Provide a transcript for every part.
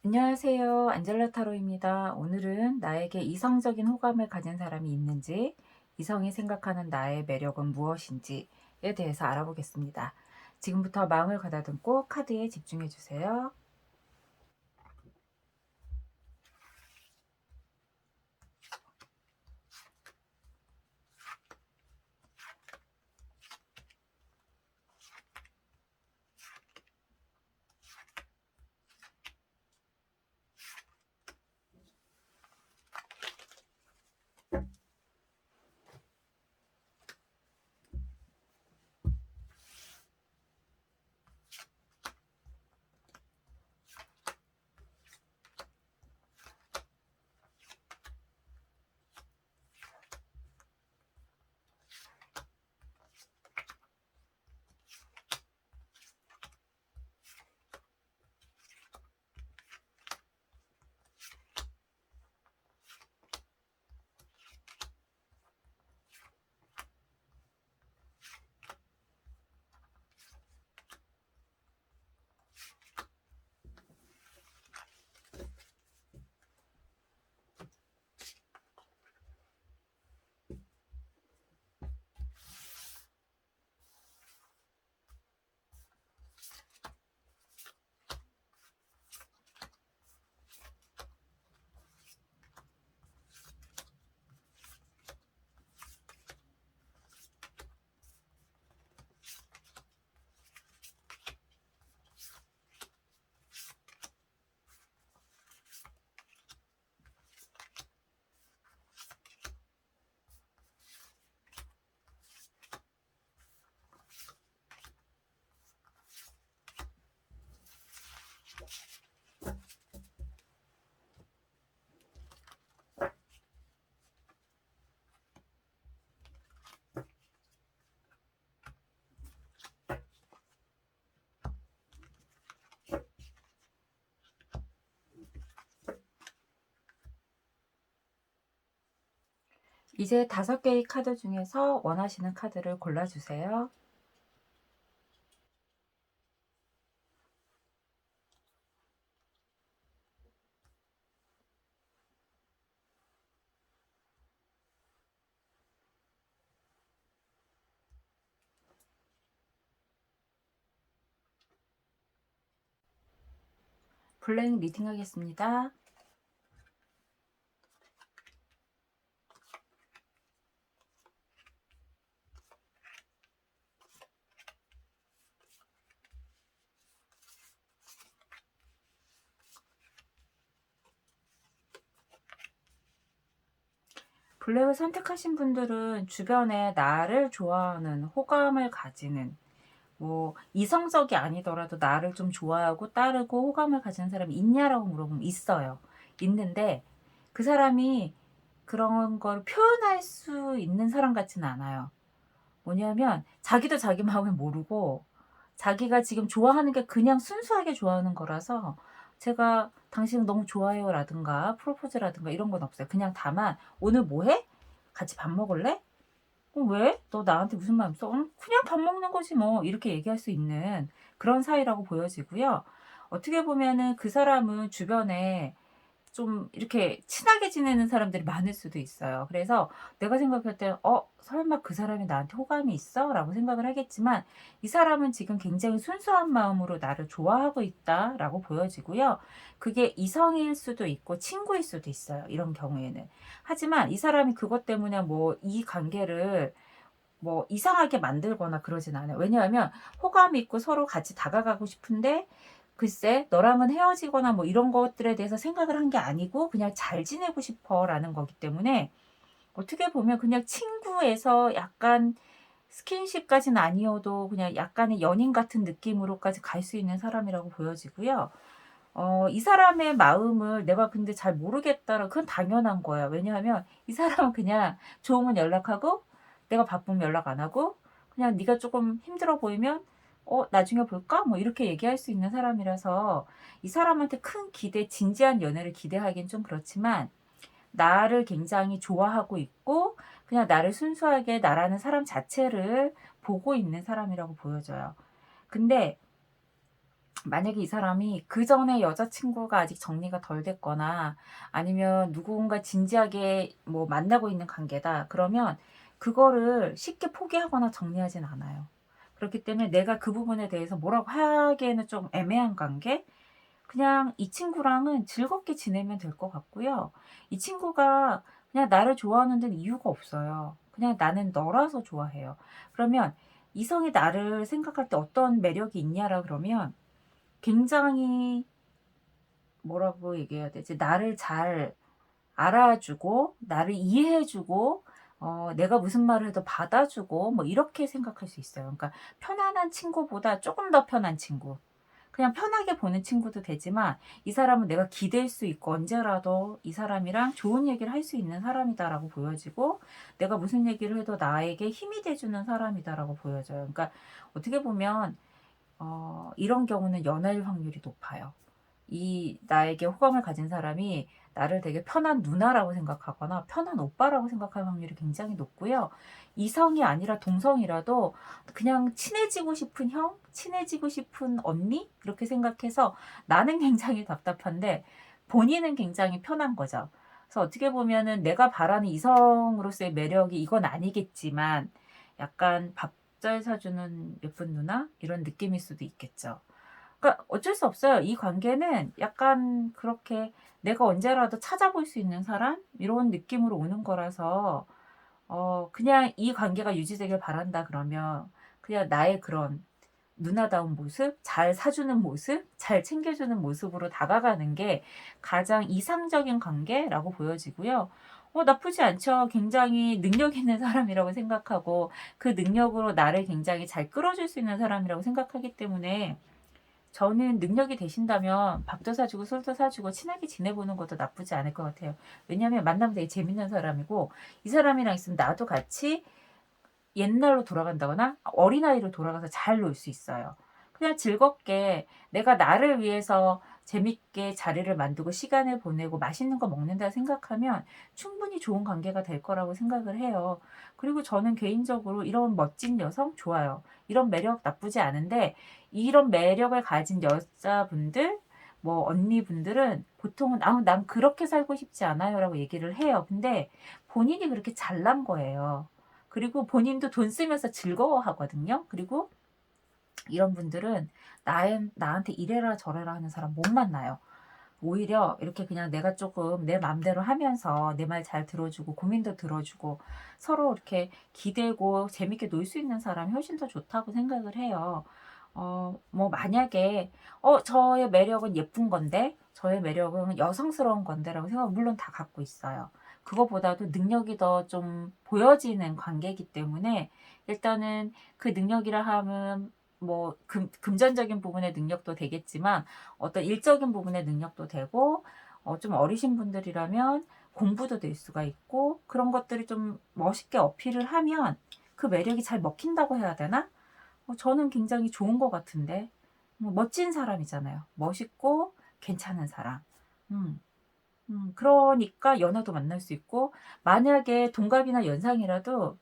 안녕하세요. 안젤라 타로입니다. 오늘은 나에게 이성적인 호감을 가진 사람이 있는지, 이성이 생각하는 나의 매력은 무엇인지에 대해서 알아보겠습니다. 지금부터 마음을 가다듬고 카드에 집중해 주세요. 이제 5개의 카드 중에서 원하시는 카드를 골라주세요. 블랙 리딩 하겠습니다. 블랙을 선택하신 분들은 주변에 나를 좋아하는, 호감을 가지는, 뭐 이성적이 아니더라도 나를 좀 좋아하고 따르고 호감을 가진 사람이 있냐라고 물어보면 있어요. 있는데 그 사람이 그런 걸 표현할 수 있는 사람 같지는 않아요. 뭐냐면 자기도 자기 마음을 모르고 자기가 지금 좋아하는 게 그냥 순수하게 좋아하는 거라서 제가 당신을 너무 좋아해요 라든가 프로포즈라든가 이런 건 없어요. 그냥 다만 오늘 뭐 해? 같이 밥 먹을래? 왜? 너 나한테 무슨 마음 있어? 그냥 밥 먹는 거지 뭐. 이렇게 얘기할 수 있는 그런 사이라고 보여지고요. 어떻게 보면은 그 사람은 주변에 좀 이렇게 친하게 지내는 사람들이 많을 수도 있어요. 그래서 내가 생각할 때 설마 그 사람이 나한테 호감이 있어? 라고 생각을 하겠지만 이 사람은 지금 굉장히 순수한 마음으로 나를 좋아하고 있다라고 보여지고요. 그게 이성일 수도 있고 친구일 수도 있어요. 이런 경우에는. 하지만 이 사람이 그것 때문에 뭐 이 관계를 뭐 이상하게 만들거나 그러진 않아요. 왜냐하면 호감이 있고 서로 같이 다가가고 싶은데 글쎄 너랑은 헤어지거나 뭐 이런 것들에 대해서 생각을 한 게 아니고 그냥 잘 지내고 싶어라는 거기 때문에 어떻게 보면 그냥 친구에서 약간 스킨십까지는 아니어도 그냥 약간의 연인 같은 느낌으로까지 갈 수 있는 사람이라고 보여지고요. 이 사람의 마음을 내가 근데 잘 모르겠다라 그건 당연한 거예요. 왜냐하면 이 사람은 그냥 좋으면 연락하고 내가 바쁘면 연락 안 하고 그냥 네가 조금 힘들어 보이면 나중에 볼까? 뭐 이렇게 얘기할 수 있는 사람이라서 이 사람한테 큰 기대, 진지한 연애를 기대하기는 좀 그렇지만 나를 굉장히 좋아하고 있고 그냥 나를 순수하게 나라는 사람 자체를 보고 있는 사람이라고 보여져요. 근데 만약에 이 사람이 그전에 여자친구가 아직 정리가 덜 됐거나 아니면 누군가 진지하게 뭐 만나고 있는 관계다. 그러면 그거를 쉽게 포기하거나 정리하진 않아요. 그렇기 때문에 내가 그 부분에 대해서 뭐라고 하기에는 좀 애매한 관계? 그냥 이 친구랑은 즐겁게 지내면 될 것 같고요. 이 친구가 그냥 나를 좋아하는 데는 이유가 없어요. 그냥 나는 너라서 좋아해요. 그러면 이성이 나를 생각할 때 어떤 매력이 있냐라 그러면 굉장히 뭐라고 얘기해야 되지? 나를 잘 알아주고 나를 이해해 주고 내가 무슨 말을 해도 받아주고 뭐 이렇게 생각할 수 있어요. 그러니까 편안한 친구보다 쪼금 더 편한 친구. 그냥 편하게 보는 친구도 되지만 이 사람은 내가 기댈 수 있고 언제라도 이 사람이랑 좋은 얘기를 할 수 있는 사람이다라고 보여지고 내가 무슨 얘기를 해도 나에게 힘이 돼 주는 사람이다라고 보여져요. 그러니까 어떻게 보면 이런 경우는 연애일 확률이 높아요. 이 나에게 호감을 가진 사람이 나를 되게 편한 누나라고 생각하거나 편한 오빠라고 생각할 확률이 굉장히 높고요. 이성이 아니라 동성이라도 그냥 친해지고 싶은 형, 친해지고 싶은 언니 이렇게 생각해서 나는 굉장히 답답한데 본인은 굉장히 편한 거죠. 그래서 어떻게 보면은 내가 바라는 이성으로서의 매력이 이건 아니겠지만 약간 밥 잘 사주는 예쁜 누나 이런 느낌일 수도 있겠죠. 그러니까 어쩔 수 없어요. 이 관계는 약간 그렇게 내가 언제라도 찾아볼 수 있는 사람 이런 느낌으로 오는 거라서 그냥 이 관계가 유지되길 바란다 그러면 그냥 나의 그런 누나다운 모습, 잘 사주는 모습, 잘 챙겨주는 모습으로 다가가는 게 가장 이상적인 관계라고 보여지고요. 나쁘지 않죠. 굉장히 능력 있는 사람이라고 생각하고 그 능력으로 나를 굉장히 잘 끌어줄 수 있는 사람이라고 생각하기 때문에 저는 능력이 되신다면 밥도 사주고 술도 사주고 친하게 지내보는 것도 나쁘지 않을 것 같아요. 왜냐하면 만나면 되게 재밌는 사람이고 이 사람이랑 있으면 나도 같이 옛날로 돌아간다거나 어린아이로 돌아가서 잘 놀 수 있어요. 그냥 즐겁게 내가 나를 위해서 재밌게 자리를 만들고 시간을 보내고 맛있는 거 먹는다 생각하면 충분히 좋은 관계가 될 거라고 생각을 해요. 그리고 저는 개인적으로 이런 멋진 여성 좋아요. 이런 매력 나쁘지 않은데 이런 매력을 가진 여자분들 뭐 언니분들은 보통은 "아 난 그렇게 살고 싶지 않아요."라고 얘기를 해요. 근데 본인이 그렇게 잘난 거예요. 그리고 본인도 돈 쓰면서 즐거워하거든요. 그리고 이런 분들은 나한테 이래라 저래라 하는 사람 못 만나요. 오히려 이렇게 그냥 내가 조금 내 맘대로 하면서 내 말 잘 들어주고 고민도 들어주고 서로 이렇게 기대고 재밌게 놀 수 있는 사람이 훨씬 더 좋다고 생각을 해요. 뭐 만약에 저의 매력은 예쁜 건데 저의 매력은 여성스러운 건데라고 생각하면 물론 다 갖고 있어요. 그거보다도 능력이 더 좀 보여지는 관계이기 때문에 일단은 그 능력이라 하면 뭐 금전적인 부분의 능력도 되겠지만 어떤 일적인 부분의 능력도 되고 좀 어리신 분들이라면 공부도 될 수가 있고 그런 것들이 좀 멋있게 어필을 하면 그 매력이 잘 먹힌다고 해야 되나? 저는 굉장히 좋은 것 같은데. 멋진 사람이잖아요. 멋있고 괜찮은 사람. 음. 그러니까 연하도 만날 수 있고 만약에 동갑이나 연상이라도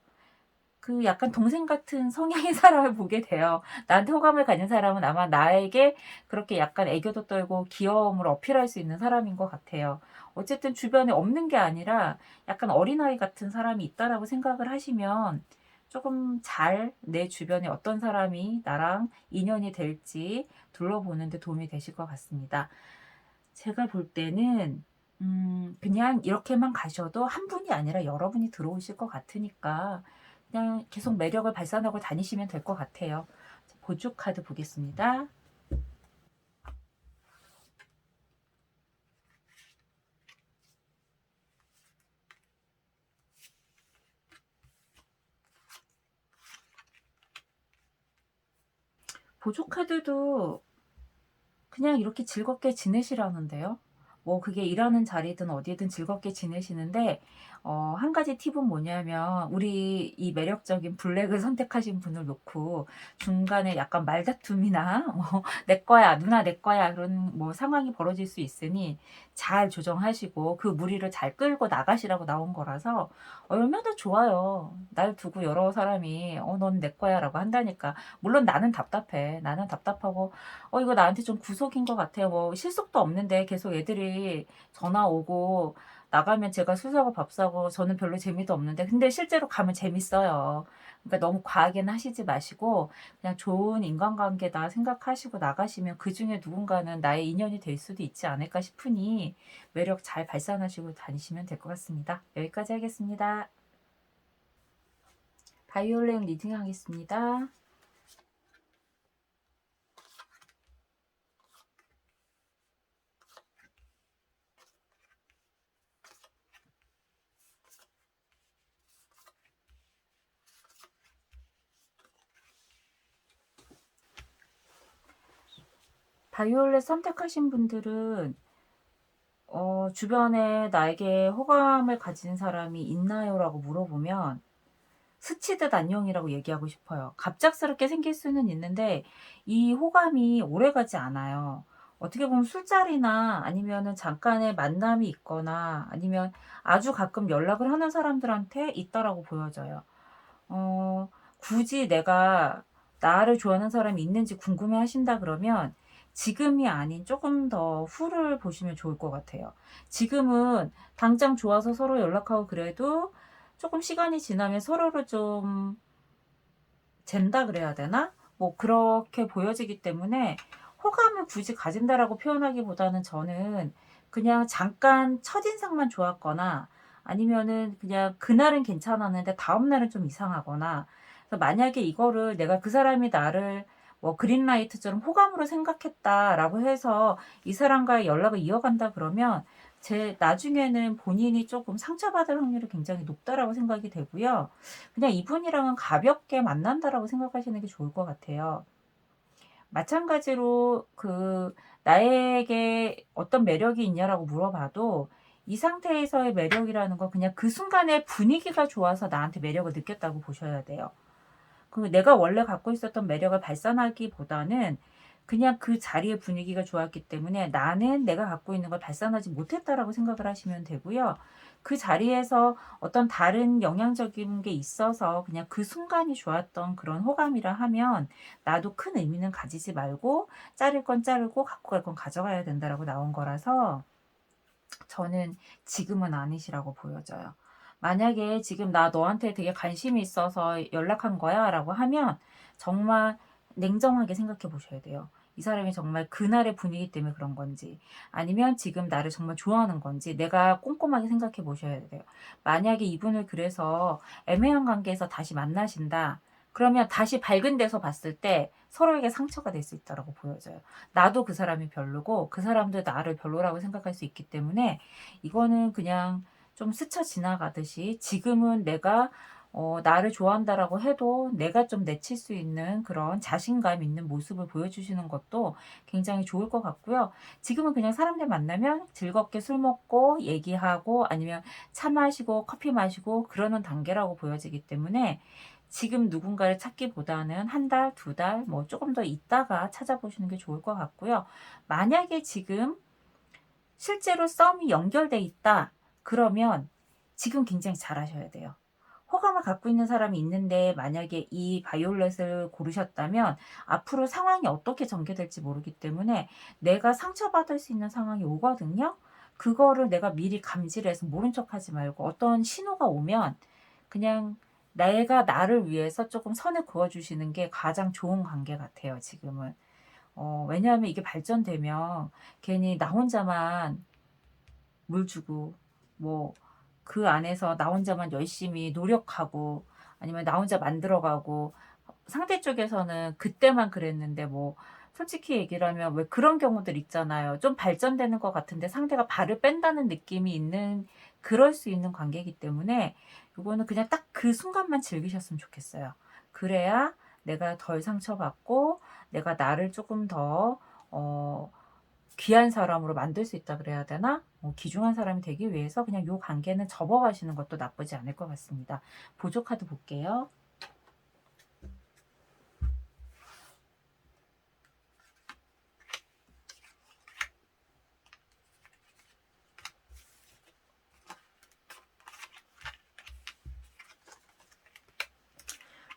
그 약간 동생 같은 성향의 사람을 보게 돼요. 나한테 호감을 가진 사람은 아마 나에게 그렇게 약간 애교도 떨고 귀여움을 어필할 수 있는 사람인 것 같아요. 어쨌든 주변에 없는 게 아니라 약간 어린아이 같은 사람이 있다라고 생각을 하시면 조금 잘 내 주변에 어떤 사람이 나랑 인연이 될지 둘러보는 데 도움이 되실 것 같습니다. 제가 볼 때는 그냥 이렇게만 가셔도 한 분이 아니라 여러분이 들어오실 것 같으니까 그냥 계속 매력을 발산하고 다니시면 될 것 같아요. 보조 카드 보겠습니다. 보조 카드도 그냥 이렇게 즐겁게 지내시라는데요. 뭐 그게 일하는 자리든 어디든 즐겁게 지내시는데 한 가지 팁은 뭐냐면 우리 이 매력적인 블랙을 선택하신 분을 놓고 중간에 약간 말다툼이나 뭐 "내 거야. 누나 내 거야." 그런 뭐 상황이 벌어질 수 있으니 잘 조정하시고 그 무리를 잘 끌고 나가시라고 나온 거라서 얼마나 좋아요. 날 두고 여러 사람이 넌 내 거야."라고 한다니까. 물론 나는 답답해. 나는 답답하고 이거 나한테 좀 구속인 것 같아요. 뭐 실속도 없는데 계속 애들이 전화 오고 나가면 제가 술 사고 밥 사고 저는 별로 재미도 없는데 근데 실제로 가면 재밌어요. 그러니까 너무 과하게는 하시지 마시고 그냥 좋은 인간관계다 생각하시고 나가시면 그중에 누군가는 나의 인연이 될 수도 있지 않을까 싶으니 매력 잘 발산하시고 다니시면 될 것 같습니다. 여기까지 하겠습니다. 바이올렛 리딩 하겠습니다. 바이올렛 선택하신 분들은 주변에 나에게 호감을 가진 사람이 있나요? 라고 물어보면 스치듯 안녕이라고 얘기하고 싶어요. 갑작스럽게 생길 수는 있는데 이 호감이 오래가지 않아요. 어떻게 보면 술자리나 아니면은 잠깐의 만남이 있거나 아니면 아주 가끔 연락을 하는 사람들한테 있다라고 보여져요. 굳이 내가 나를 좋아하는 사람이 있는지 궁금해 하신다 그러면 지금이 아닌 조금 더 후를 보시면 좋을 것 같아요. 지금은 당장 좋아서 서로 연락하고 그래도 조금 시간이 지나면 서로를 좀 잰다 그래야 되나? 뭐 그렇게 보여지기 때문에 호감을 굳이 가진다라고 표현하기보다는 저는 그냥 잠깐 첫인상만 좋았거나 아니면은 그냥 그날은 괜찮았는데 다음날은 좀 이상하거나 그래서 만약에 이거를 내가 그 사람이 나를 뭐 그린라이트처럼 호감으로 생각했다라고 해서 이 사람과의 연락을 이어간다 그러면 제 나중에는 본인이 조금 상처받을 확률이 굉장히 높다라고 생각이 되고요. 그냥 이분이랑은 가볍게 만난다라고 생각하시는 게 좋을 것 같아요. 마찬가지로 나에게 어떤 매력이 있냐라고 물어봐도 이 상태에서의 매력이라는 건 그냥 그 순간의 분위기가 좋아서 나한테 매력을 느꼈다고 보셔야 돼요. 내가 원래 갖고 있었던 매력을 발산하기보다는 그냥 그 자리의 분위기가 좋았기 때문에 '나는 내가 갖고 있는 걸 발산하지 못했다.'라고 생각을 하시면 되고요. 그 자리에서 어떤 다른 영향적인 게 있어서 그냥 그 순간이 좋았던 그런 호감이라 하면 나도 큰 의미는 가지지 말고 자를 건 자르고 갖고 갈 건 가져가야 된다라고 나온 거라서 저는 지금은 아니시라고 보여져요. 만약에 지금 "나 너한테 되게 관심이 있어서 연락한 거야."라고 하면 정말 냉정하게 생각해 보셔야 돼요. 이 사람이 정말 그날의 분위기 때문에 그런 건지 아니면 지금 나를 정말 좋아하는 건지 내가 꼼꼼하게 생각해 보셔야 돼요. 만약에 이분을 그래서 애매한 관계에서 다시 만나신다. 그러면 다시 밝은 데서 봤을 때 서로에게 상처가 될 수 있다라고 보여져요. 나도 그 사람이 별로고 그 사람도 나를 별로라고 생각할 수 있기 때문에 이거는 그냥 좀 스쳐 지나가듯이 지금은 내가 나를 좋아한다라고 해도 내가 좀 내칠 수 있는 그런 자신감 있는 모습을 보여주시는 것도 굉장히 좋을 것 같고요. 지금은 그냥 사람들 만나면 즐겁게 술 먹고 얘기하고 아니면 차 마시고 커피 마시고 그러는 단계라고 보여지기 때문에 지금 누군가를 찾기보다는 한 달, 두 달 뭐 조금 더 있다가 찾아보시는 게 좋을 것 같고요. 만약에 지금 실제로 썸이 연결돼 있다. 그러면 지금 굉장히 잘하셔야 돼요. 호감을 갖고 있는 사람이 있는데 만약에 이 바이올렛을 고르셨다면 앞으로 상황이 어떻게 전개될지 모르기 때문에 내가 상처받을 수 있는 상황이 오거든요. 그거를 내가 미리 감지를 해서 모른 척하지 말고 어떤 신호가 오면 그냥 내가 나를 위해서 조금 선을 그어 주시는 게 가장 좋은 관계 같아요 지금은. 왜냐하면 이게 발전되면 괜히 나 혼자만 물 주고 뭐 그 안에서 나 혼자만 열심히 노력하고 아니면 나 혼자 만들어 가고 상대 쪽에서는 그때만 그랬는데 뭐 솔직히 얘기를 하면 왜 그런 경우들 있잖아요. 좀 발전되는 것 같은데 상대가 발을 뺀다는 느낌이 있는 그럴 수 있는 관계이기 때문에 요거는 그냥 딱 그 순간만 즐기셨으면 좋겠어요. 그래야 내가 덜 상처받고 내가 나를 쪼끔 더 어 귀한 사람으로 만들 수 있다 그래야 되나? 귀중한 사람이 되기 위해서 그냥 요 관계는 접어가시는 것도 나쁘지 않을 것 같습니다. 보조 카드 볼게요.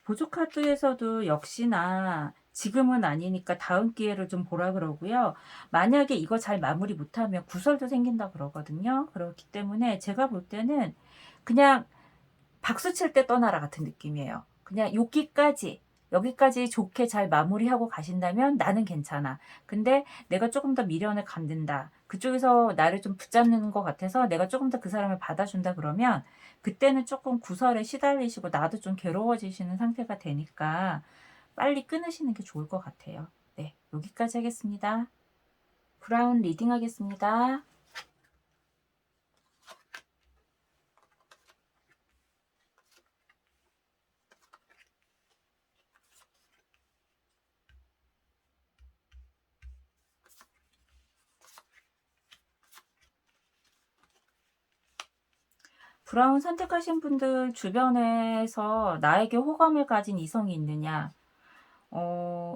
보조 카드에서도 역시나 지금은 아니니까 다음 기회를 좀 보라 그러고요. 만약에 이거 잘 마무리 못하면 구설도 생긴다 그러거든요. 그렇기 때문에 제가 볼 때는 그냥 박수 칠 때 떠나라 같은 느낌이에요. 그냥 여기까지 좋게 잘 마무리하고 가신다면 나는 괜찮아. 근데 내가 조금 더 미련을 감는다. 그쪽에서 나를 좀 붙잡는 것 같아서 내가 조금 더 그 사람을 받아준다 그러면 그때는 조금 구설에 시달리시고 나도 좀 괴로워지시는 상태가 되니까 빨리 끊으시는 게 좋을 것 같아요. 네, 여기까지 하겠습니다. 브라운 리딩 하겠습니다. 브라운 선택하신 분들 주변에서 나에게 호감을 가진 이성이 있느냐?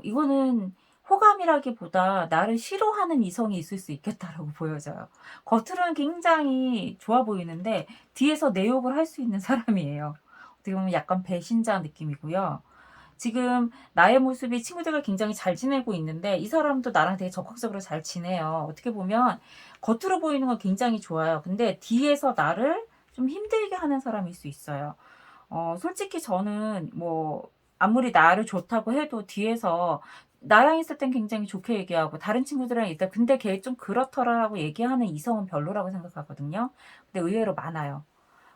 이거는 호감이라기보다 나를 싫어하는 이성이 있을 수 있겠다라고 보여져요. 겉으로는 굉장히 좋아 보이는데 뒤에서 내 욕을 할 수 있는 사람이에요. 어떻게 보면 약간 배신자 느낌이고요. 지금 나의 모습이 친구들과 굉장히 잘 지내고 있는데 이 사람도 나랑 되게 적극적으로 잘 지내요. 어떻게 보면 겉으로 보이는 건 굉장히 좋아요. 근데 뒤에서 나를 좀 힘들게 하는 사람일 수 있어요. 솔직히 저는 뭐 아무리 나를 좋다고 해도 뒤에서 나랑 있을 땐 굉장히 좋게 얘기하고 다른 친구들이랑 있다 근데 걔 좀 그렇더라라고 얘기하는 이성은 별로라고 생각하거든요. 근데 의외로 많아요.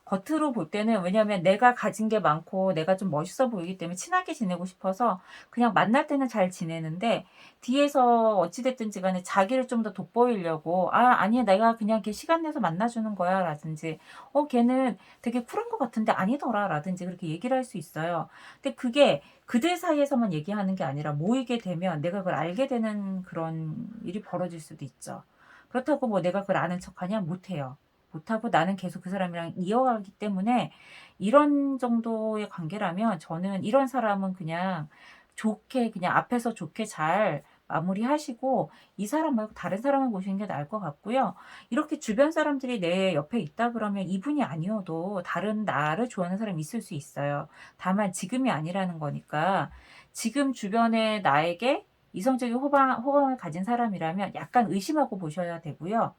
겉으로 볼 때는 왜냐면 내가 가진 게 많고 내가 좀 멋있어 보이기 때문에 친하게 지내고 싶어서 그냥 만날 때는 잘 지내는데 뒤에서 어찌 됐든지 간에 자기를 좀 더 돋보이려고 아니야 내가 그냥 걔 시간 내서 만나주는 거야 라든지 걔는 되게 쿨한 것 같은데 아니더라 라든지 그렇게 얘기를 할 수 있어요. 근데 그게 그들 사이에서만 얘기하는 게 아니라 모이게 되면 내가 그걸 알게 되는 그런 일이 벌어질 수도 있죠. 그렇다고 뭐 내가 그걸 아는 척하냐? 못해요. 못하고 나는 계속 그 사람이랑 이어가기 때문에 이런 정도의 관계라면 저는 이런 사람은 그냥 좋게 그냥 앞에서 좋게 잘 마무리하시고 이 사람 말고 다른 사람을 보시는 게 나을 것 같고요. 이렇게 주변 사람들이 내 옆에 있다 그러면 이분이 아니어도 다른 나를 좋아하는 사람이 있을 수 있어요. 다만 지금이 아니라는 거니까 지금 주변에 나에게 이성적인 호감을 가진 사람이라면 약간 의심하고 보셔야 되고요.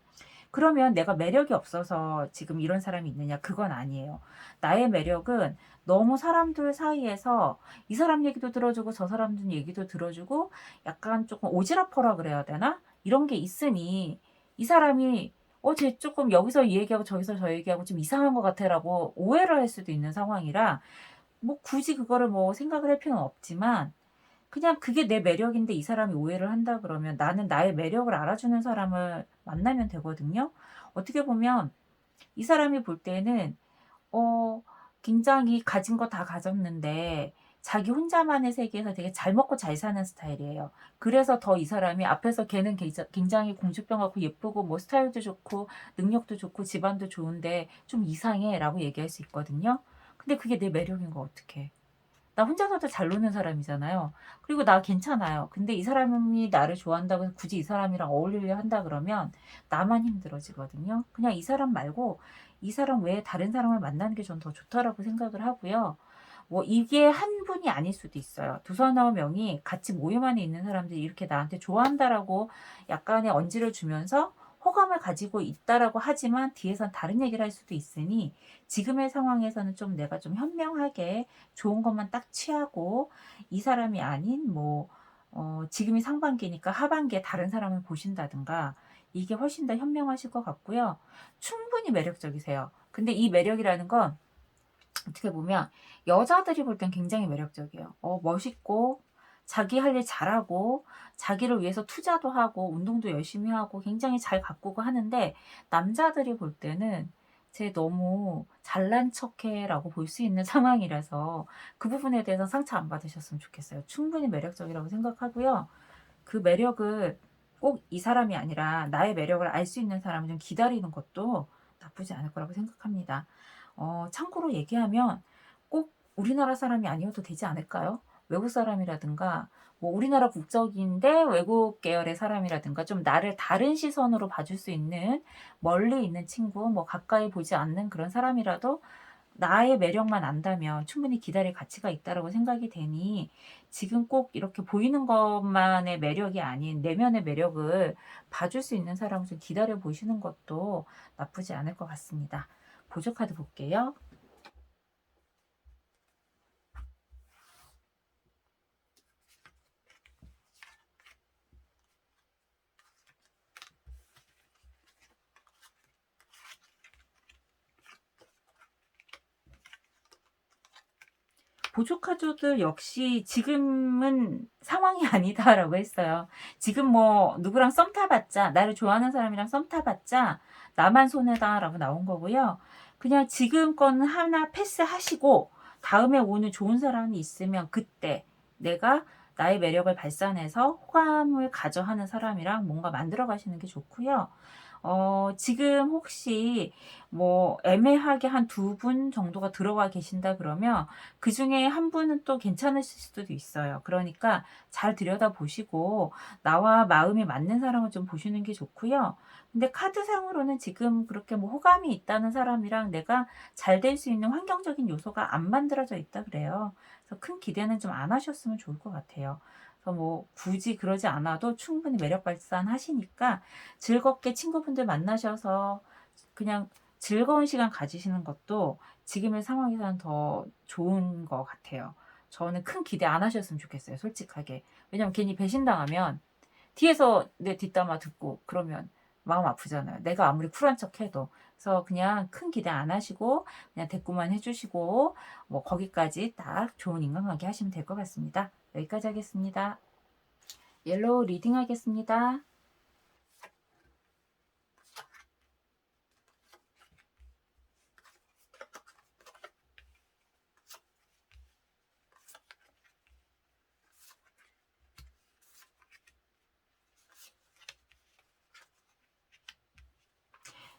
그러면 내가 매력이 없어서 지금 이런 사람이 있느냐? 그건 아니에요. 나의 매력은 너무 사람들 사이에서 이 사람 얘기도 들어주고 저 사람 얘기도 들어주고 약간 조금 오지랖퍼라 그래야 되나? 이런 게 있으니 이 사람이 쟤 조금 여기서 이 얘기하고 저기서 저 얘기하고 좀 이상한 것 같아라고 오해를 할 수도 있는 상황이라 뭐 굳이 그거를 뭐 생각을 할 필요는 없지만 그냥 그게 내 매력인데 이 사람이 오해를 한다 그러면 나는 나의 매력을 알아주는 사람을 만나면 되거든요. 어떻게 보면 이 사람이 볼 때는 어 굉장히 가진 거 다 가졌는데 자기 혼자만의 세계에서 되게 잘 먹고 잘 사는 스타일이에요. 그래서 더 이 사람이 앞에서 걔는 굉장히 공주병 같고 예쁘고 뭐 스타일도 좋고 능력도 좋고 집안도 좋은데 "좀 이상해."라고 얘기할 수 있거든요. 근데 그게 내 매력인 거 어떡해. 나 혼자서도 잘 노는 사람이잖아요. 그리고 나 괜찮아요. 근데 이 사람이 나를 좋아한다고 해서 굳이 이 사람이랑 어울리려 한다 그러면 나만 힘들어지거든요. 그냥 이 사람 말고 이 사람 외에 다른 사람을 만나는 게 전 더 좋다라고 생각을 하고요. 뭐 이게 한 분이 아닐 수도 있어요. 두서너 명이 같이 모임 안에 있는 사람들이 이렇게 나한테 좋아한다라고 약간의 언지를 주면서 호감을 가지고 있다라고 하지만 뒤에선 다른 얘기를 할 수도 있으니 지금의 상황에서는 좀 내가 좀 현명하게 좋은 것만 딱 취하고 이 사람이 아닌 뭐 지금이 상반기니까 하반기에 다른 사람을 보신다든가 이게 훨씬 더 현명하실 것 같고요. 충분히 매력적이세요. 근데 이 매력이라는 건 어떻게 보면 여자들이 볼 땐 굉장히 매력적이에요. 멋있고 자기 할 일 잘하고 자기를 위해서 투자도 하고 운동도 열심히 하고 굉장히 잘 가꾸고 하는데 남자들이 볼 때는 쟤 너무 잘난 척해라고 볼 수 있는 상황이라서 그 부분에 대해서 상처 안 받으셨으면 좋겠어요. 충분히 매력적이라고 생각하고요. 그 매력을 꼭 이 사람이 아니라 나의 매력을 알 수 있는 사람을 좀 기다리는 것도 나쁘지 않을 거라고 생각합니다. 참고로 얘기하면 꼭 우리나라 사람이 아니어도 되지 않을까요? 외국 사람이라든가 뭐 우리나라 국적인데 외국 계열의 사람이라든가 좀 나를 다른 시선으로 봐줄 수 있는 멀리 있는 친구, 뭐 가까이 보지 않는 그런 사람이라도 나의 매력만 안다면 충분히 기다릴 가치가 있다라고 생각이 되니, 지금 꼭 이렇게 보이는 것만의 매력이 아닌 내면의 매력을 봐줄 수 있는 사람을 좀 기다려 보시는 것도 나쁘지 않을 것 같습니다. 보조 카드 볼게요. 보조 카드도 역시 "지금은 상황이 아니다."라고 했어요. 지금 뭐 누구랑 썸 타봤자, 나를 좋아하는 사람이랑 썸 타봤자 나만 손해다라고 나온 거고요. 그냥 지금 거는 하나 패스하시고 다음에 오는 좋은 사람이 있으면 그때 내가 나의 매력을 발산해서 호감을 가져 하는 사람이랑 뭔가 만들어 가시는 게 좋고요. 지금 혹시 뭐 애매하게 한 두 분 정도가 들어와 계신다 그러면 그중에 한 분은 또 괜찮으실 수도 있어요. 그러니까 잘 들여다보시고 나와 마음이 맞는 사람을 좀 보시는 게 좋고요. 근데 카드상으로는 지금 그렇게 뭐 호감이 있다는 사람이랑 내가 잘 될 수 있는 환경적인 요소가 안 만들어져 있다 그래요. 그래서 큰 기대는 좀 안 하셨으면 좋을 것 같아요. 그래서 뭐 굳이 그러지 않아도 충분히 매력 발산하시니까 즐겁게 친구분들 만나셔서 그냥 즐거운 시간 가지시는 것도 지금의 상황에서는 더 좋은 것 같아요. 저는 큰 기대 안 하셨으면 좋겠어요, 솔직하게. 왜냐면 괜히 배신당하면 뒤에서 내 뒷담화 듣고 그러면 마음 아프잖아요, 내가 아무리 쿨한 척해도. 그래서 그냥 큰 기대 안 하시고 그냥 대꾸만 해 주시고 뭐 거기까지 딱 좋은 인간관계 하시면 될 것 같습니다. 여기까지 하겠습니다. 옐로우 리딩 하겠습니다.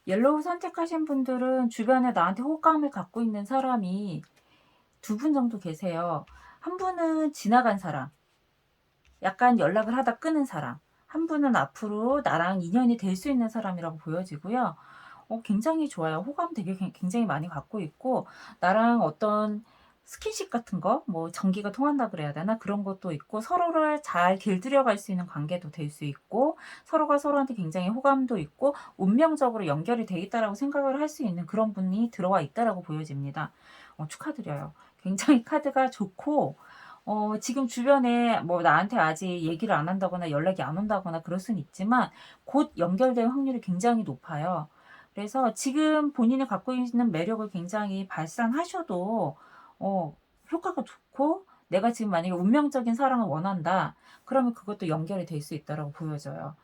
옐로우 선택하신 분들은 주변에 나한테 호감을 갖고 있는 사람이 두 분 정도 계세요. 한 분은 지나간 사람, 약간 연락을 하다 끊은 사람, 한 분은 앞으로 나랑 인연이 될 수 있는 사람이라고 보여지고요. 굉장히 좋아요. 호감 되게 굉장히 많이 갖고 있고 나랑 어떤 스킨십 같은 거, 뭐 전기가 통한다 그래야 되나, 그런 것도 있고 서로를 잘 길들여 갈 수 있는 관계도 될 수 있고 서로가 서로한테 굉장히 호감도 있고 운명적으로 연결이 돼 있다라고 생각을 할 수 있는 그런 분이 들어와 있다라고 보여집니다. 축하드려요. 굉장히 카드가 좋고 지금 주변에 뭐 나한테 아직 얘기를 안 한다거나 연락이 안 온다거나 그럴 수는 있지만 곧 연결될 확률이 굉장히 높아요. 그래서 지금 본인이 갖고 있는 매력을 굉장히 발산하셔도 효과가 좋고, 내가 지금 만약에 운명적인 사랑을 원한다 그러면 그것도 연결이 될 수 있다라고 보여져요.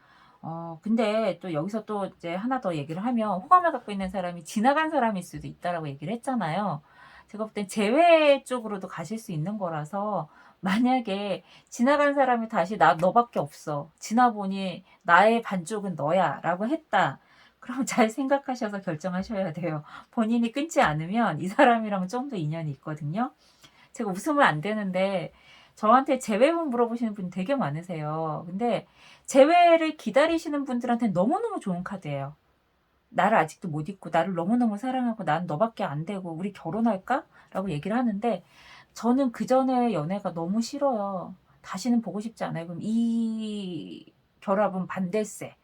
근데 또 여기서 또 이제 하나 더 얘기를 하면 호감을 갖고 있는 사람이 지나간 사람일 수도 있다라고 얘기를 했잖아요. 제가 볼 땐 재회 쪽으로도 가실 수 있는 거라서, 만약에 지나간 사람이 다시 "나 너밖에 없어. 지나 보니 나의 반쪽은 너야."라고 했다. 그럼 잘 생각하셔서 결정하셔야 돼요. 본인이 끊지 않으면 이 사람이랑은 좀 더 인연이 있거든요. 제가 웃으면 안 되는데 저한테 재회문 물어보시는 분이 되게 많으세요. 근데 재회를 기다리시는 분들한테는 너무너무 좋은 카드예요. 나를 아직도 못 잊고 나를 너무너무 사랑하고 "난 너밖에 안 되고 우리 결혼할까?"라고 얘기를 하는데, 저는 그전의 연애가 너무 싫어요. 다시는 보고 싶지 않아요. 그럼 이 결합은 반댈세,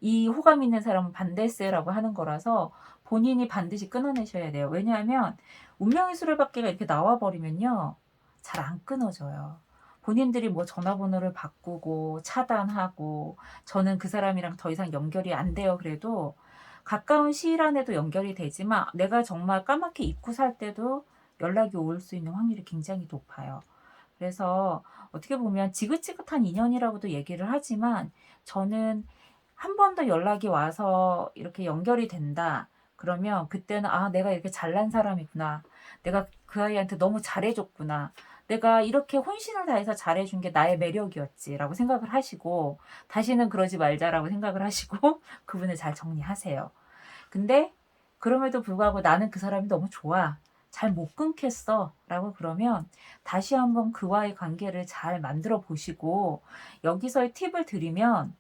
이 호감 있는 사람은 반댈세라고 하는 거라서 본인이 반드시 끊어내셔야 돼요. 왜냐하면 운명의 수레바퀴가 이렇게 나와 버리면요, 잘 안 끊어져요. 본인들이 뭐 전화번호를 바꾸고 차단하고 "저는 그 사람이랑 더 이상 연결이 안 돼요." 그래도 가까운 시일 안에도 연결이 되지만 내가 정말 까맣게 잊고 살 때도 연락이 올 수 있는 확률이 굉장히 높아요. 그래서 어떻게 보면 지긋지긋한 인연이라고도 얘기를 하지만, 저는 한 번 더 연락이 와서 이렇게 연결이 된다 그러면 그때는 '아 내가 이렇게 잘난 사람이구나. 내가 그 아이한테 너무 잘해 줬구나. 내가 이렇게 혼신을 다해서 잘해준 게 나의 매력이었지라고 생각을 하시고 다시는 그러지 말자라고 생각을 하시고 그분을 잘 정리하세요. 근데 그럼에도 불구하고 나는 그 사람이 너무 좋아. 잘 못 끊겠어. 라고 그러면 다시 한번 그와의 관계를 잘 만들어 보시고 여기서의 팁을 드리면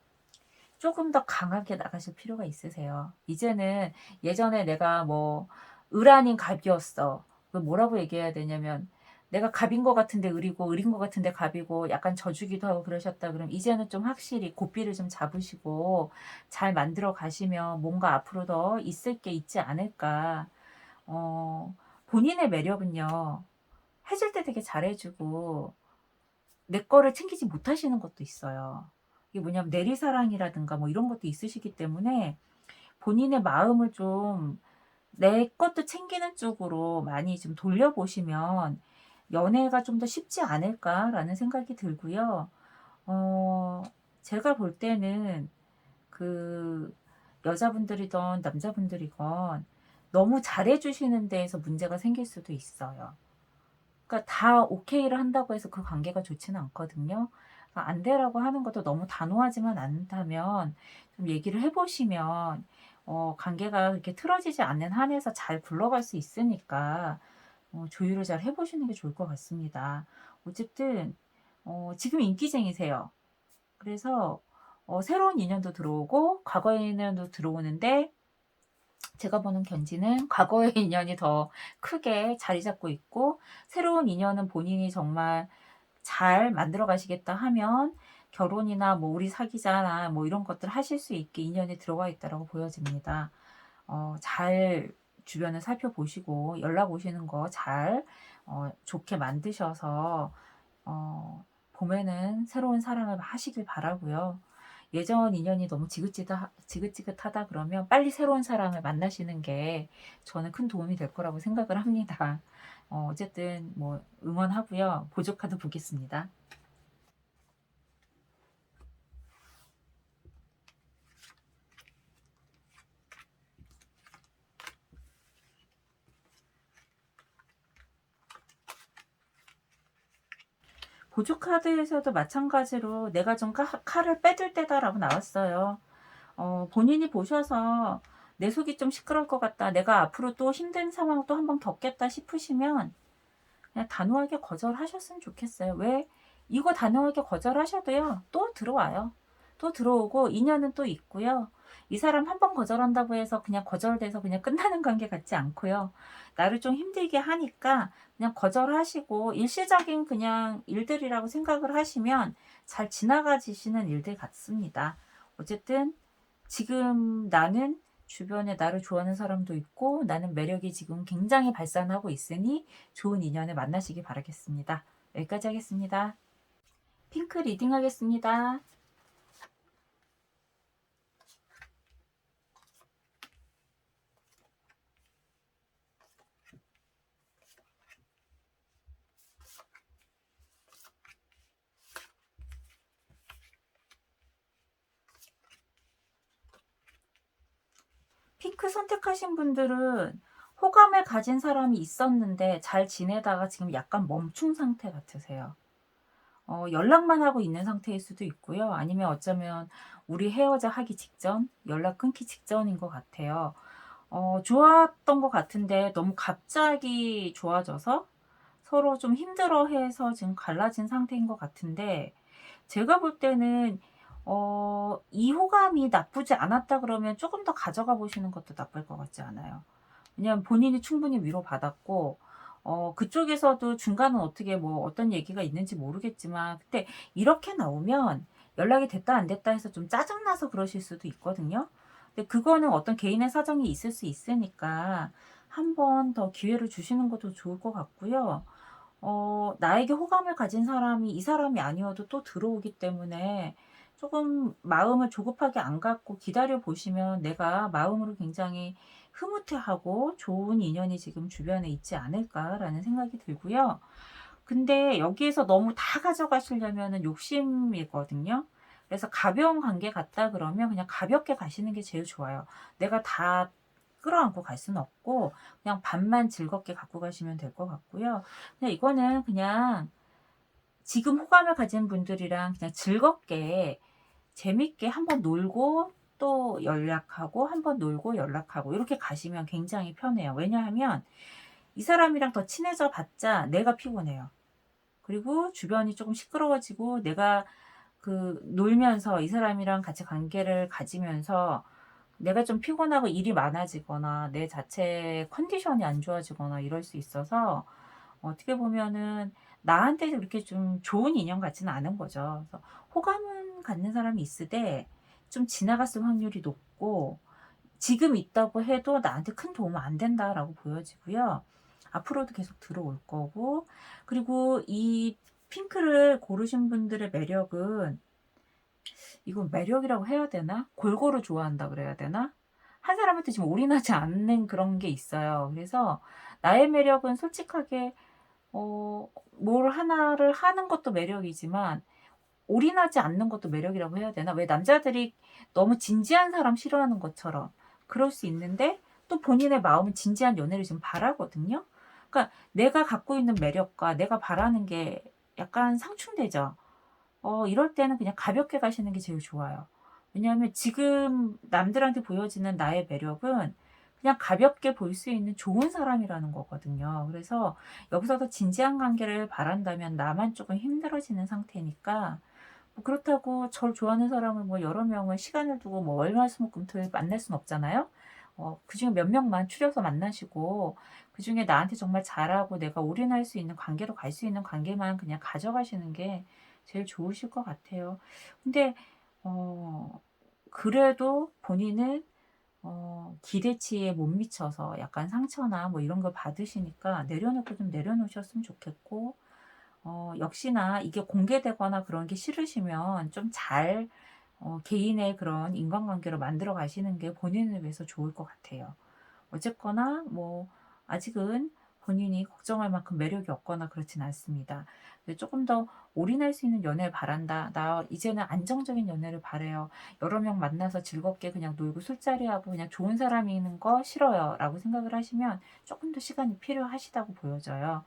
조금 더 강하게 나가실 필요가 있으세요. 이제는 예전에 내가 뭐 을 아닌 갑이었어. 그 뭐라고 얘기해야 되냐면 내가 갑인 것 같은데 을이고 을인 것 같은데 갑이고 약간 져주기도 하고 그러셨다 그러면 이제는 좀 확실히 고삐를 좀 잡으시고 잘 만들어 가시면 뭔가 앞으로 더 있을 게 있지 않을까. 본인의 매력은요. 해줄 때 되게 잘해 주고 내 거를 챙기지 못하시는 것도 있어요. 이게 뭐냐면 내리사랑이라든가 뭐 이런 것도 있으시기 때문에 본인의 마음을 좀 내 것도 챙기는 쪽으로 많이 좀 돌려보시면 '연애가 좀 더 쉽지 않을까.'라는 생각이 들고요. 어 제가 볼 때는 그 여자분들이든 남자분들이건 너무 잘해 주시는 데에서 문제가 생길 수도 있어요. 그러니까 다 오케이를 한다고 해서 그 관계가 좋지는 않거든요. 안 되라고 하는 것도 너무 단호하지만 않다면 좀 얘기를 해 보시면 관계가 그렇게 틀어지지 않는 한에서 잘 굴러갈 수 있으니까 조율을 잘 해 보시는 게 좋을 것 같습니다. 어쨌든 지금 인기쟁이세요. 그래서 새로운 인연도 들어오고 과거의 인연도 들어오는데 제가 보는 견지는 과거의 인연이 더 크게 자리 잡고 있고 새로운 인연은 본인이 정말 잘 만들어 가시겠다 하면 결혼이나 뭐 "우리 사귀자."나 뭐 이런 것들 하실 수 있게 인연이 들어가 있다라고 보여집니다. 잘 주변을 살펴보시고 연락 오시는 거 잘 좋게 만드셔서 봄에는 새로운 사랑을 하시길 바라고요. 예전 인연이 너무 지긋지긋하다 그러면 빨리 새로운 사랑을 만나시는 게 저는 큰 도움이 될 거라고 생각을 합니다. 어쨌든 뭐 응원하고요. 보조카드 보겠습니다. 보조카드에서도 마찬가지로 "내가 좀 칼을 빼들 때다."라고 나왔어요. 본인이 보셔서 '내 속이 좀 시끄러울 것 같다. 내가 앞으로 또 힘든 상황을 또 한 번 겪겠다.' 싶으시면 그냥 단호하게 거절하셨으면 좋겠어요. 왜? 이거 단호하게 거절하셔도요. 또 들어와요. 또 들어오고 인연은 또 있고요. 이 사람 한 번 거절한다고 해서 그냥 거절돼서 그냥 끝나는 관계 같지 않고요. 나를 좀 힘들게 하니까 그냥 거절하시고 일시적인 그냥 일들이라고 생각을 하시면 잘 지나가지시는 일들 같습니다. 어쨌든 지금 나는 주변에 나를 좋아하는 사람도 있고 나는 매력이 지금 굉장히 발산하고 있으니 좋은 인연을 만나시기 바라겠습니다. 여기까지 하겠습니다. 핑크 리딩 하겠습니다. 핑크 선택하신 분들은 호감을 가진 사람이 있었는데 잘 지내다가 지금 약간 멈춘 상태 같으세요. 연락만 하고 있는 상태일 수도 있고요. 아니면 어쩌면 우리 헤어져 하기 직전, 연락 끊기 직전인 것 같아요. 좋았던 것 같은데 너무 갑자기 좋아져서 서로 좀 힘들어해서 지금 갈라진 상태인 것 같은데 제가 볼 때는 이 호감이 나쁘지 않았다 그러면 조금 더 가져가 보시는 것도 나쁠 것 같지 않아요. 왜냐하면 본인이 충분히 위로받았고 그쪽에서도 중간은 어떻게 뭐 어떤 얘기가 있는지 모르겠지만 근데 이렇게 나오면 연락이 됐다 안 됐다 해서 좀 짜증 나서 그러실 수도 있거든요. 근데 그거는 어떤 개인의 사정이 있을 수 있으니까 한 번 더 기회를 주시는 것도 좋을 것 같고요. 나에게 호감을 가진 사람이 이 사람이 아니어도 또 들어오기 때문에 조금 마음을 조급하게 안 갖고 기다려 보시면 내가 마음으로 굉장히 흐뭇해하고 좋은 인연이 지금 주변에 있지 않을까라는 생각이 들고요. 근데 여기에서 너무 다 가져가시려면은 욕심이거든요. 그래서 가벼운 관계 같다 그러면 그냥 가볍게 가시는 게 제일 좋아요. 내가 다 끌어안고 갈 수는 없고 그냥 반만 즐겁게 갖고 가시면 될 것 같고요. 그냥 이거는 그냥 지금 호감을 가진 분들이랑 그냥 즐겁게 재밌게 한번 놀고 또 연락하고 한번 놀고 연락하고 이렇게 가시면 굉장히 편해요. 왜냐하면 이 사람이랑 더 친해져 봤자 내가 피곤해요. 그리고 주변이 조금 시끄러워지고 내가 놀면서 이 사람이랑 같이 관계를 가지면서 내가 좀 피곤하고 일이 많아지거나 내 자체의 컨디션이 안 좋아지거나 이럴 수 있어서 어떻게 보면은 나한테 그렇게 좀 좋은 인연 같지는 않은 거죠. 그래서 호감은 갖는 사람이 있으되 좀 지나갔을 확률이 높고 지금 있다고 해도 나한테 큰 도움은 안 된다라고 보여지고요. 앞으로도 계속 들어올 거고, 그리고 이 핑크를 고르신 분들의 매력은, 이건 매력이라고 해야 되나? 골고루 좋아한다 그래야 되나? 한 사람한테 지금 올인하지 않는 그런 게 있어요. 그래서 나의 매력은 솔직하게 뭘 하나를 하는 것도 매력이지만 올인하지 않는 것도 매력이라고 해야 되나? 왜 남자들이 너무 진지한 사람 싫어하는 것처럼 그럴 수 있는데 또 본인의 마음은 진지한 연애를 지금 바라거든요. 그러니까 내가 갖고 있는 매력과 내가 바라는 게 약간 상충되죠. 이럴 때는 그냥 가볍게 가시는 게 제일 좋아요. 왜냐하면 지금 남들한테 보여지는 나의 매력은 그냥 가볍게 볼 수 있는 좋은 사람이라는 거거든요. 그래서 여기서 더 진지한 관계를 바란다면 나만 조금 힘들어지는 상태니까 뭐 그렇다고 저를 좋아하는 사람을 뭐 여러 명을 시간을 두고 뭐 월화수목금토일 만날 수는 없잖아요. 그중에 몇 명만 추려서 만나시고 그중에 나한테 정말 잘하고 내가 올인할 수 있는 관계로 갈 수 있는 관계만 그냥 가져가시는 게 제일 좋으실 것 같아요. 근데 어 그래도 본인은 기대치에 못 미쳐서 약간 상처나 뭐 이런 걸 받으시니까 내려놓고 좀 내려놓으셨으면 좋겠고, 역시나 이게 공개되거나 그런 게 싫으시면 좀 잘 개인의 그런 인간관계로 만들어 가시는 게 본인을 위해서 좋을 것 같아요. 어쨌거나 뭐 아직은 본인이 걱정할 만큼 매력이 없거나 그렇진 않습니다. 근데 쪼끔 더 올인할 수 있는 연애를 바란다. 나 이제는 안정적인 연애를 바라요. 여러 명 만나서 즐겁게 그냥 놀고 술자리하고 그냥 좋은 사람이 있는 거 싫어요.'라고 생각을 하시면 쪼끔 더 시간이 필요하시다고 보여져요.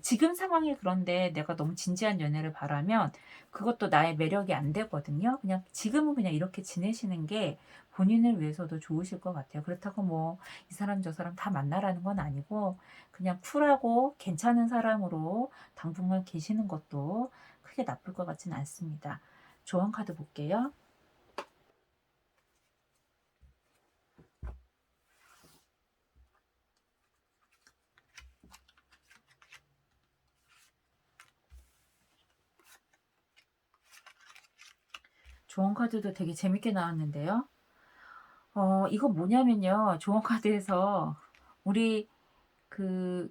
지금 상황이 그런데 내가 너무 진지한 연애를 바라면 그것도 나의 매력이 안 되거든요. 그냥 지금은 그냥 이렇게 지내시는 게 본인을 위해서도 좋으실 것 같아요. 그렇다고 뭐 이 사람 저 사람 다 만나라는 건 아니고 그냥 쿨하고 괜찮은 사람으로 당분간 계시는 것도 크게 나쁠 것 같지는 않습니다. 조언 카드 볼게요. 조언 카드도 되게 재밌게 나왔는데요. 이건 뭐냐면요. 조언 카드에서 우리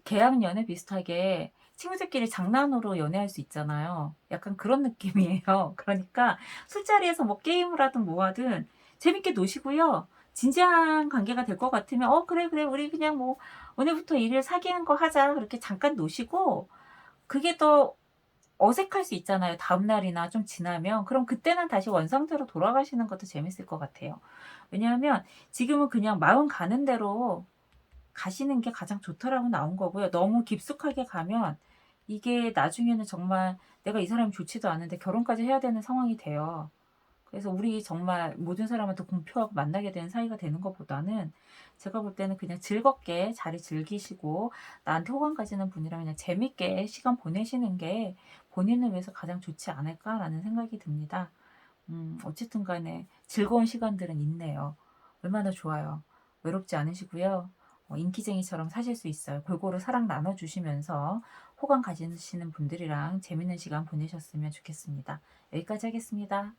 계약 연애 비슷하게 친구들끼리 장난으로 연애할 수 있잖아요. 약간 그런 느낌이에요. 그러니까 술자리에서 뭐 게임을 하든 뭐 하든 재밌게 노시고요. 진지한 관계가 될 것 같으면 그래, 그래. 우리 그냥 뭐 오늘부터 일일 사귀는 거 하자." 그렇게 잠깐 노시고 그게 더 어색할 수 있잖아요, 다음 날이나 좀 지나면. 그럼 그때는 다시 원상태로 돌아가시는 것도 재밌을 것 같아요. 왜냐하면 지금은 그냥 마음 가는 대로 가시는 게 가장 좋다라고 나온 거고요. 너무 깊숙하게 가면 이게 나중에는 정말 내가 이 사람이 좋지도 않은데 결혼까지 해야 되는 상황이 돼요. 그래서 우리 정말 모든 사람한테 공표하고 만나게 되는 사이가 되는 것보다는 제가 볼 때는 그냥 즐겁게 자리 즐기시고 나한테 호감 가지는 분이랑 그냥 재밌게 시간 보내시는 게 본인을 위해서 가장 좋지 않을까라는 생각이 듭니다. 어쨌든 간에 즐거운 시간들은 있네요. 얼마나 좋아요. 외롭지 않으시고요. 인기쟁이처럼 사실 수 있어요. 골고루 사랑 나눠주시면서 호감 가지시는 분들이랑 재밌는 시간 보내셨으면 좋겠습니다. 여기까지 하겠습니다.